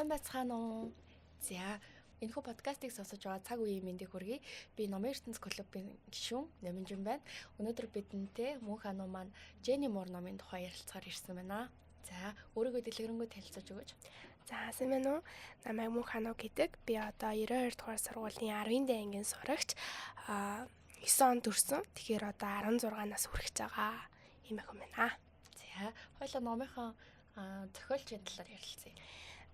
Сайн байцгаана уу? За, энэхүү подкастыг сонсож байгаа цаг үеийн мэндийг хүргэе. Би Номын ертөнц клубын гишүүн Нэмэнжин байна. Өнөөдөр бидэнтэй мөн хануу маань Jenny Moore номын тухай ярилцахаар ирсэн байна. За, өөрийгөө дэлгэрэнгүй танилцуулж өгөөч. За, сайн байна уу? Намайг мөн хануу гэдэг. Би одоо 92 дугаар сургуулийн 10-ын ангийн сурагч. 9 онд төрсөн. Тэгэхээр одоо 16 нас хүрэхж байгаа юм хэн байна. За, хоёулаа номынхоо зохиолчийн талаар ярилцъя.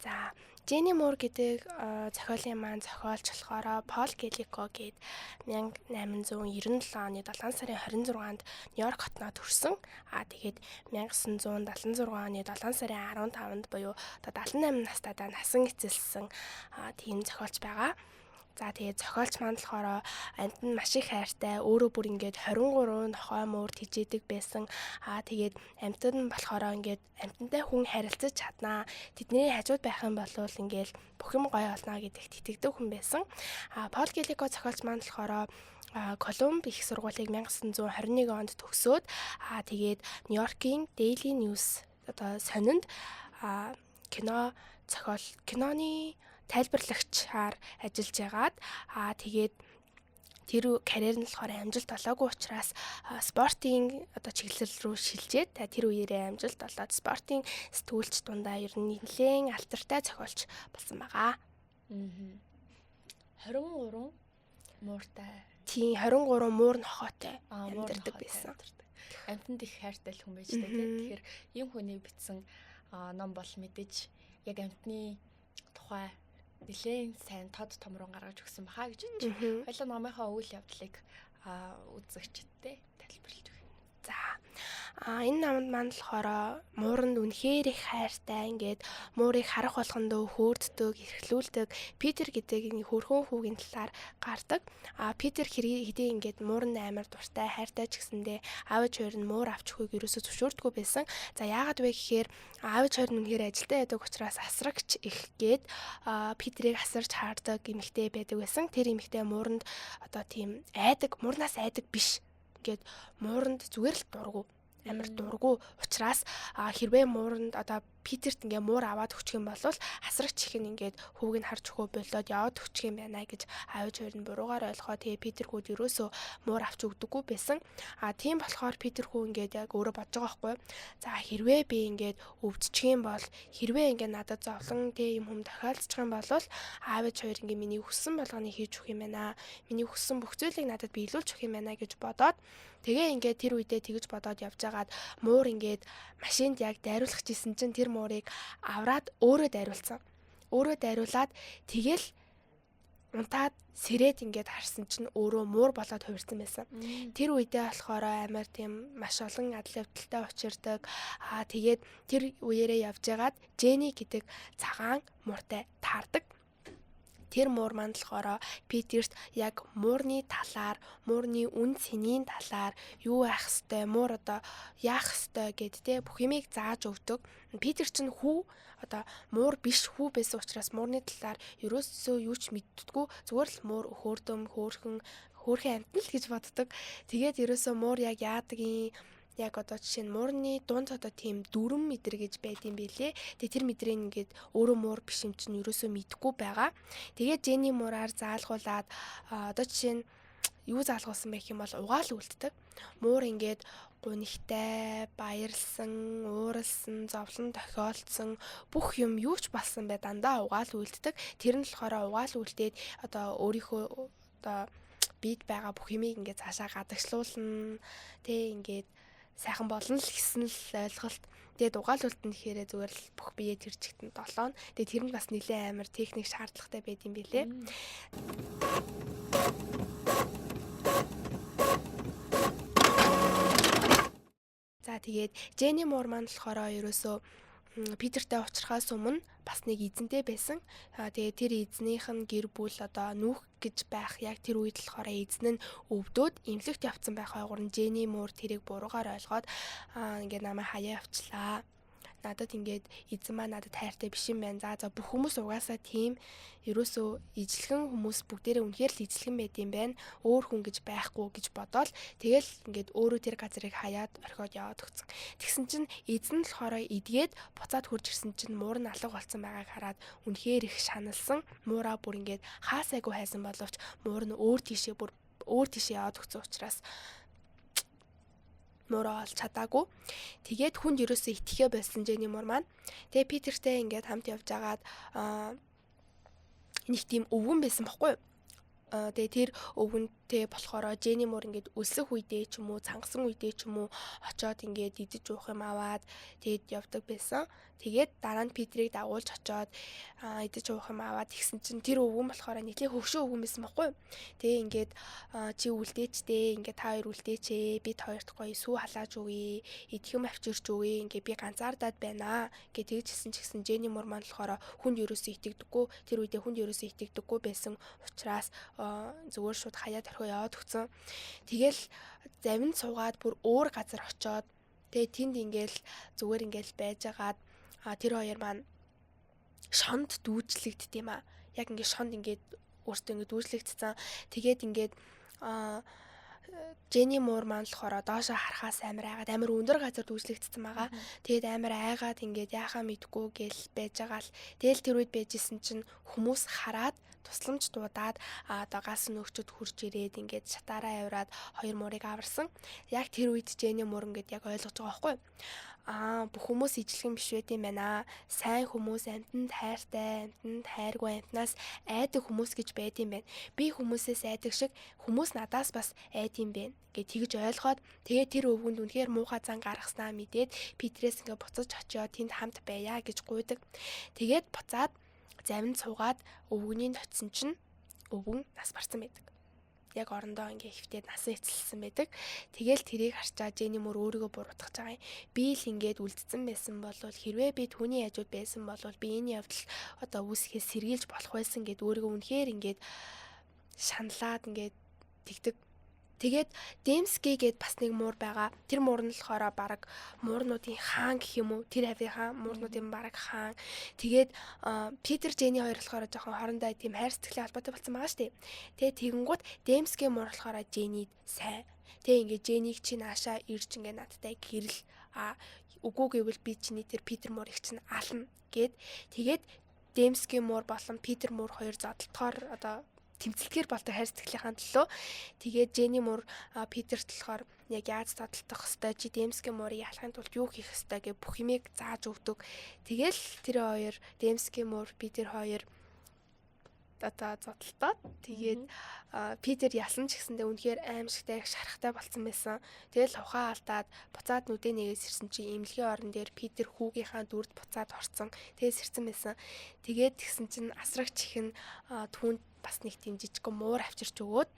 За, Jenny Moore гэдэг зохиолын маань зохиолч болохоор Paul Gillico гээд 1897 оны 7 сарын 26-нд Нью-Йорк хотноо төрсөн. Тэгээд 1976 оны 7 сарын 15-нд буюу одоо 78 настайдаа насан эцэлсэн тийм зохиолч байгаа. За, тэгээд зохиолч маань болохоор амьд нь маш их хайртай, өөрөө бүр ингээд 23 нохой мөр тижээдэг байсан. Тэгээд амьтад нь болохоор ингээд амьтантай хүн харилцаж чаднаа. Тэдний хажууд байх юм бол ингээд бүх юм гоё болно гэдэгт итгэдэг хүн байсан. Пол Гилико зохиолч маань болохоор Колумб их сургуулийг 1921 онд төгсөөд тэгээд Нью-Йоркийн Daily News одоо сонинд киноны тайлбарлагчаар ажиллаж байгаад тэгээд тэр карьер нь болохоор амжилт олоогүй учраас спортын одоо чиглэл рүү шилжээд тэр үеэрээ амжилт олоод спортын сэтгүүлч дундаа ер нь нэлээд алдартай зохиолч болсон байгаа. 23 мууртай. Тийм 23 муур нохойтой амьдардаг байсан. Амьтанд их хайртай хүн байж таа. Тэгэхээр ийм хүний бичсэн ном бол мэдээж яг амьтны тухай нэлээд сайн тод томрон гаргаж өгсөн баха гэж бодчих. Хоёлаа номынхаа үйл явдлыг үзэгчдтэй тайлбарлаж өгье. За. Энэ номонд маань болохоор мууранд үнэхээр их хайртай ингээд муурыг харах болгондоо хөөрддөг, эрхлүүлдэг Питер гэдэг энэ хөрхөн хүүгийн талаар гардаг. Питер хэдий ингээд мууранд амар дуртай, хайртай ч гэсэндээ аавч хоёр нь муур авч өгөхийг ерөөсөө зөвшөөрдөггүй байсан. За, яагаад вэ гэхээр аавч хоёр нь үнэхээр ажилдаа байдаг учраас асрагч их гээд Питерийг асарч хаардаг эмэгтэй байдаг байсан. Тэр эмэгтэй мууранд одоо тийм айдаг, муурнаас айдаг биш. Ингээд мууранд зүгээр л дургу амар дургу учраас хэрвээ мууранд одоо Питерт ингээ муур аваад өгчих юм бол асрагч их нь ингээд хүүг нь харж өгөө болоод яваад өгчих юм байна гэж аавч хоёр нь буруугаар ойлгоо. Тэгээ Питергүүд ерөөсөө муур авч өгдөггүй байсан. Тийм болохоор Питер хүү ингээд яг өөрөө бодож байгаа байхгүй. За, хэрвээ би ингээд өвдчих юм бол хэрвээ ингээд надад зовлон юм хүм тохиолдчих юм бол аавч хоёр ингээ миний хүссэн болгоныг хийж өгөх юм байна. Миний хүссэн бүх зүйлийг надад биелүүлж өгөх юм байна гэж бодоод тэгээ ингээд тэр үедээ тэгж бодоод явж байгаад муур ингээд машинд яг дайруулах гэсэн чинь тэр муурыг авраад өөрөө дайруулсан. Өөрөө дайруулад тэгэл унтаад сэрээд ингээд харсан чинь өөрөө муур болоод хувирсан байсан. Тэр үедээ болохоор амар тийм маш олон адал явдалтай учирдаг. Тэгээд тэр үеэрээ явж байгаад Jenny гэдэг цагаан мууртай таардаг. Тэр муур маань болохоор Питерт яг муурны талаар, муурны үн цэнийн талаар юу яах ёстой, муур одоо яах ёстой гэдтэй бүх юмыг зааж өгдөг. Питер чинь хүү одоо муур биш хүү байсан учраас муурны талаар ерөөсөө юу ч мэддэггүй. Зүгээр л муур хөөрдөм, хөөрхөн амьтан л гэж боддог. Тэгээд ерөөсөө муур яг яадаг юм яг одоо жишээ нь муурны дунд одоо тийм дүрм метр гэж байдсан байлээ. Тэгээ тэр мэдрийг ингээд өөрөө муур биш юм чинь ерөөсөө мэдгүй байгаа. Тэгээд Jenny Moore-аар заалгуулад одоо жишээ нь юу заалгуулсан байх юм бол угаал үлддэг. Муур ингээд гунигтай, баярлсан, ууралсан, зовлон тохиолдсон бүх юм юу ч болсон бай дандаа угаал үлддэг. Тэр нь болохоор угаал үлдээд одоо өөрийнхөө одоо бид байгаа бүх юмыг ингээд цаашаа гадагшлуулна. Тэ ингээд сайхан болно л гэсэн л ойлголт. Тэгээд угаалуулт нь гэхээр зүгээр л бүх бие тэр чигтэн 7. Тэгээд тэр нь бас нэлээд амар техник шаардлагатай байд юм билээ. За, тэгээд Jenny Moore маань болохоор ерөөсөө Питертэй уулзрахаас өмнө бас нэг эзэнтэй байсан. Тэгээд тэр эзнийх нь гэр бүл одоо нүүх гэж байх яг тэр үед болохоор эзэн нь өвдөөд эмнэлэгт явцсан байх ойгоор Jenny Moore тэрийг буруугаар ойлгоод ингээд намайг хаяа явчлаа. надад ингээд эзэн маа надад хайртай биш юм байна. За бүх хүмүүс угаасаа тийм ерөөсөө ижлэгэн хүмүүс бүгдээрээ үнэхээр л ижлэгэн байд юм байна. Өөр хүн гэж байхгүй гэж бодоол тэгэл ингээд өөрөө тэр газрыг хаяад орхиод яваад өгсөн. Тэгсэн чинь эзэн л болохоор эдгээд буцаад хурж ирсэн чинь муур нь алга болсон байгааг хараад үнэхээр их шаналсан. Муураа бүр ингээд хаасайгүй хайсан боловч муур нь өөр тийшээ яваад өгсөн учраас муураа олж чадаагүй. Тэгээд хүнд ерөөсөө итгэхээ болсон Jenny Moore маань. Тэгээ Питертэй ингээд хамт явж агаад нэг тийм өвгөн байсан байхгүй юу? Тэгээ тэр өвгөнтэй болохоор Jenny Moore ингээд өлсөх үедээ ч юм уу, цангасан үедээ ч юм уу очоод ингээд идэж уух юм аваад тэгээд явдаг байсан. Тэгээд дараа нь Питерийг дагуулж очоод идэж уух юм аваад тэгсэн чинь тэр өвгөн болохоор нийтлээ хөвшөө өвгөн байсан байхгүй юу? Тэгээ ингээд чи үлдээчтэй, ингээд та хоёр үлдээчээ, бид хоёрт гоё сүү халааж өгье, идэх юм авчирч өгье, ингээд би ганцаардаад байна гэж тэгжсэн ч гэсэн Jenny Moore маань болохоор хүнд ерөөсөө итгэдэггүй, тэр үедээ хүнд ерөөсөө итгэдэггүй байсан учраас зүгээр шууд хаяад орхио яваад өгсөн. Тэгэл завинд суугаад бүр өөр газар очоод тэгээ тэнд ингээл зүгээр ингээл байжгаад тэр хоёр маань шонд дүүжлэгдт юм аа. Яг ингээд шонд ингээд өөртөө ингээд дүүжлэгдсэн. Тэгээд ингээд Jenny Moore маань болохоор доошоо харахаас амар өндөр газар дүүжлэгдсэн байгаа. Тэгээд амар айгаад ингээд яахаа мэдгүй гэл байж байгаа л. Тэгэл тэр үед байжсэн чинь хүмүүс хараад тусламж дуудаад газ нөгчөд хурж ирээд ингээд шатаараа аваад хоёр муурыг аварсан. Яг тэр үед Jenny Moore ингээд яг ойлгож байгаа байхгүй юу? Бүх хүмүүс ижлэгэн биш байт юм байна. Сайн хүмүүс амьтанд хайртай, амьтанд хайргүй, амьтнаас айдаг хүмүүс гэж байд юм байна. Би хүмүүсээс айдаг шиг хүмүүс надаас бас айд юм байна гэж ойлгоод тэгээ тэр өвгөнд үнэхээр муухай зан гаргаснаа мэдээд Питерээс ингээд буцаж очиод тэнд хамт байя гэж гуйдаг. Тэгээд буцаад завинд суугаад өвгөнийг очисон чинь өвгөн нас барсан байдаг. Яг орондоо ингээ хөвтөд насан эцэлсэн байдаг. Тэгэл тэрийг харчаа Jenny Moore өөрийгөө буруутгах байгаа юм. Би л ингээд үлдсэн байсан бол хэрвээ би түүний хажууд байсан бол би энэ явдал одоо үүсгэхээс сэргийлж болох байсан гэд өөрийгөө үнэхээр ингээд шаналаад ингээд тэгдэг. Тэгээд Dembski гээд бас нэг муур байгаа. Тэр муур нь болохоор баг муурнуудын хаан гэх юм уу? Тэр хавийнхаа муурнуудын баг хаан. Тэгээд Peter Jenny хоёр болохоор жоохон хоорондоо тийм хайр сэтгэлийн холбоотой болсон байгаа шүү дээ. Тэгээд тэгэнгუთ Dembski муур болохоор Jenny сайн. Тэгээ ингээд Jenny-г чи наашаа ирж ингээд надтай гэрэл үгүй гэвэл би чиний тэр Peter муурыг чинь ална гэд. Тэгээд Dembski муур болон Peter муур хоёр зодтолтохоор одоо тэмцэлтгэр болдог хайр сэтгэлийнхэн төлөө. Тэгээд Jenny Moore Питерт болохоор яг яаж зодтолдох хэвээр чи Dembski Moore-ыг алахын тулд юу хийх хэвээр гэх бүх юмыг зааж өгдөг. Тэгэл тэр хоёр Dembski Moore Питер хоёр одоо зодтолтоод тэгээд Питер ялсан ч гэсэндээ үнэхээр аимшигтай их шарахтай болсон байсан. Тэгэл ухаан алдаад буцаад нүдэ нэгээс ирсэн чи имлэгийн орон дээр Питер хүүгийнхаа дүрд буцаад орсон. Тэгээд сэрсэн байсан. Тэгээд тэгсэн чинь асрагч их нь түүнд бас нэг тийм жижиг муур авчирч өгөөд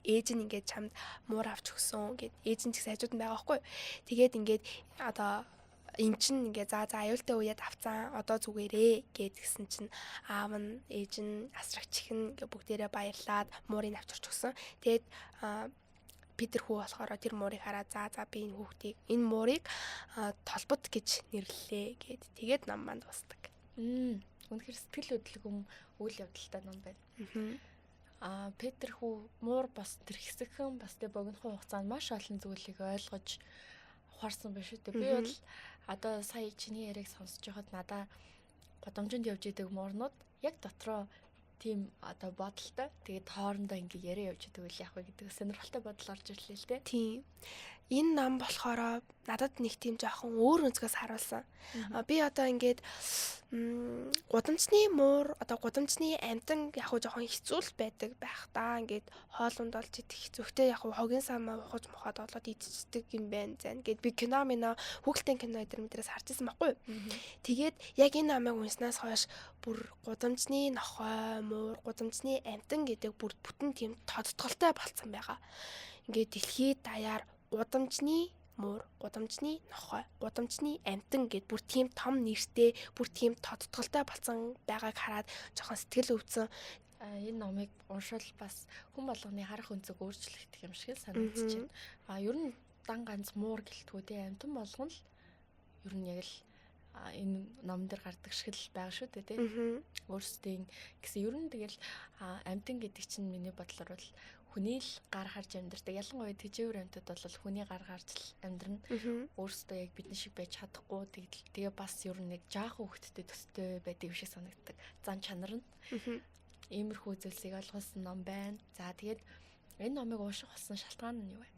ээж нь ингээд чамд муур авч өгсөн гэд ээж нь ч гэсэн хажууд нь байгаа байхгүй. Тэгээд ингээд одоо эн чинь ингээ за аюултай үеэд авцсан одоо зүгээрээ гэдгсэн чинь аав нь ээж нь асрагч их нь ингээ бүгдээрээ баярлаад муурыг авчирч өгсөн. Тэгээд Питер хүү болохоор тэр муурыг хараад за би энэ муурыг толбот гэж нэрлэлээ гэд тэгээд ном манд дуусдаг. Үнэхээр сэтгэл хөдлөм үйл явдалтай ном байна. Питер хүү муур бас тэр хэсэгхэн бас тэ богинохон хугацаанд маш олон зүйлийг ойлгож ухаарсан байх шүү дээ. Би бол одоо сая чиний яриаг сонсож байхад надаа годомжинд явж идэг муурнууд яг дотроо тийм одоо бодолтой. Тэгээд хоорондоо ингээ яриа явж идэг үл яг вэ гэдэг сонирхолтой бодол орж ирлээ л дээ. Тийм. Энэ ном болохоор надад нэг тийм жоохон өөр өнцгөөс харуулсан. Би одоо ингээд гудамжны муур одоо гудамжны амтан яг хуу жоохон хэцүүл байдаг байх та. Ингээд хоолунд олж идэх хэцүүхтэй яг хуу хогийн самаа ухаж мохоод олоод идчихдэг юм байна зэн. Ингээд би кино хүүхэлдэйн кино эдэрмэдрээс харж ирсэн байхгүй. Тэгээд яг энэ намайг унснаас хойш бүр гудамжны нохой муур гудамжны амтан гэдэг бүр бүтэн тийм тодтголтой болцсон байгаа. Ингээд дэлхийд даяар гудамжны муур, гудамжны нохой, гудамжны амтан гэд бүр тийм том нэртэй, бүр тийм тодтголтой болсон байгааг хараад жоохон сэтгэл өвдсөн. Энэ номыг уншвал бас хүн болгоны харах өнцөг өөрчлөгдөх юм шиг санагдаж байна. Ер нь дан ганц муур гэлтгүү те амтан болгоно л ер нь яг л энэ ном дээр гардаг шиг л байгаа шүү дээ тий. Өөрсдийн гэсэн ер нь тэгэл амьтан гэдэг чинь миний бодлоор бол хүний л гар харж амьдардаг. Ялангуяа тэжээвэр амьтад бол хүний гар харж амьдрна. Өөрсдөө яг бидний шиг байж чадахгүй. Тэгээ бас ер нь нэг жаахан хөвгттэй төстэй байдаг шиг санагддаг. Зан чанар нь. Иймэрхүү зүйлсийг ойлгуулсан ном байна. За тэгээд энэ номыг унших болсон шалтгаан нь юу вэ?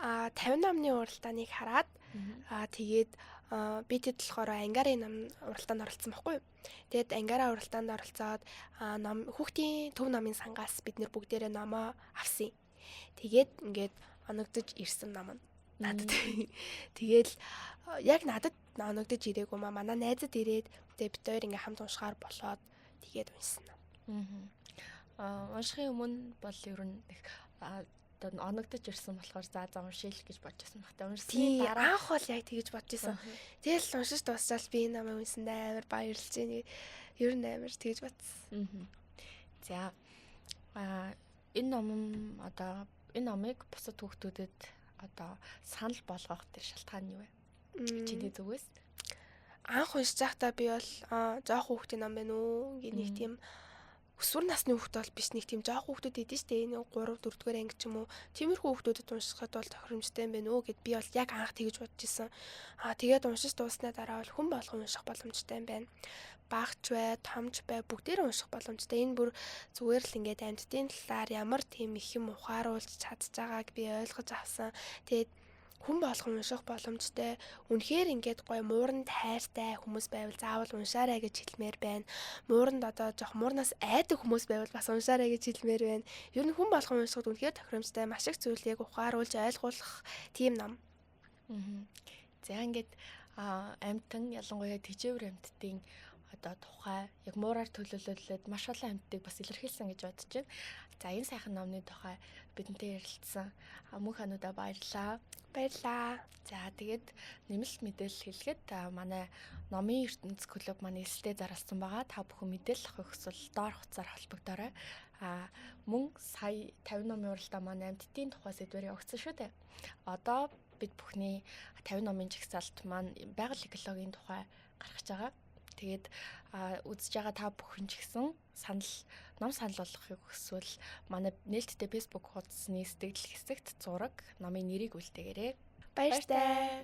50 номны уралдааныг хараад тэгээд би тэд болохоор ангарын ном уралдаанд оролцсон байхгүй юу. Тэгээд ангаараа уралдаанд оролцоод хүүхдийн төв номын сангаас бид нэр бүгдээрээ номоо авсан. Тэгээд ингээд оногдож ирсэн ном нь надад. Тэгэл яг надад оногдож ирээгүй манай найзад ирээд тэгээд бид хоёр ингээм хамт уншихаар болоод тэгээд уншсан ном. Уншихын өмнө бол ер нь оногдож ирсэн болохоор за уншил гэж бодож байсан багтаа. Уншсны дараа анх бол яг тэгэж бодож исэн. Тэгэл уншиж дуусчаал би энэ номыг унсандаа амар баярлж байна. Ер нь амар тэгэж бодсон. За энэ номыг бусад хүүхдүүдэд санал болгох тэр шалтгаан нь юу вэ? Чиний зүгээс? Анх уншиж байхдаа би бол жоох хүүхдийн ном байна уу гэх нэг тийм өсвөр насны хүүхдүүд бол биш нэг тийм жоох хүүхдүүд идэв штэ энэ 3 4 дугаар анги ч юм уу тиймэрхүү хүүхдүүдэд уншихад бол тохиромжтой юм байна уу гэд би бол яг анх тэгэж бодож исэн. Тэгээд уншиж дууснаа дараа бол хүн болгон унших боломжтой юм байна. Багч бай, томч бай бүгдээрээ унших боломжтой. Энэ бүр зүгээр л ингээд амьтдын талаар ямар тийм их юм ухааруулж чадж байгааг би ойлгож авсан. Тэгээд хүн болгон унших боломжтой. Үнэхээр ингээд гоё мууранд хайртай хүмүүс байвал заавал уншаарай гэж хэлмээр байна. Мууранд жоох муурнаас айдаг хүмүүс байвал бас уншаарай гэж хэлмээр байна. Ер нь хүн болгон уншихад үнэхээр тохиромжтой. Маш их зүйлийг ухааруулж ойлгуулах тийм ном. За ингээд амьтан ялангуяа тэжээвэр амьтдын тухай яг муураар төлөөлөлөд маш олон амьтдыг бас илэрхийлсэн гэж бодож байна. За энэ сайхан номны тухай бидэнтэй ярилцсан мөн хануудаа баярлалаа. За тэгээд нэмэлт мэдээлэл хэлэхэд манай номын ертөнц клуб манай эсэлтэд зарласан байгаа. Та бүхэн мэдээлэл авах хүсвэл доор хуудасаар холбогдоорой. Мөн сая 50 номын уралдаан манай амьтдын тухай сэдвээр явагдсан шүү дээ. Одоо бид бүхний 50 номын жагсаалт маань байгаль экологийн тухай гаргаж байгаа. Тэгээд үзэж байгаа та бүхэн ч гэсэн ном санал болгохыг хүсвэл манай нээлттэй Facebook хуудасны сэтгэл хэсэгт зураг номын нэрийг үлдээгээрэй. Баяртай.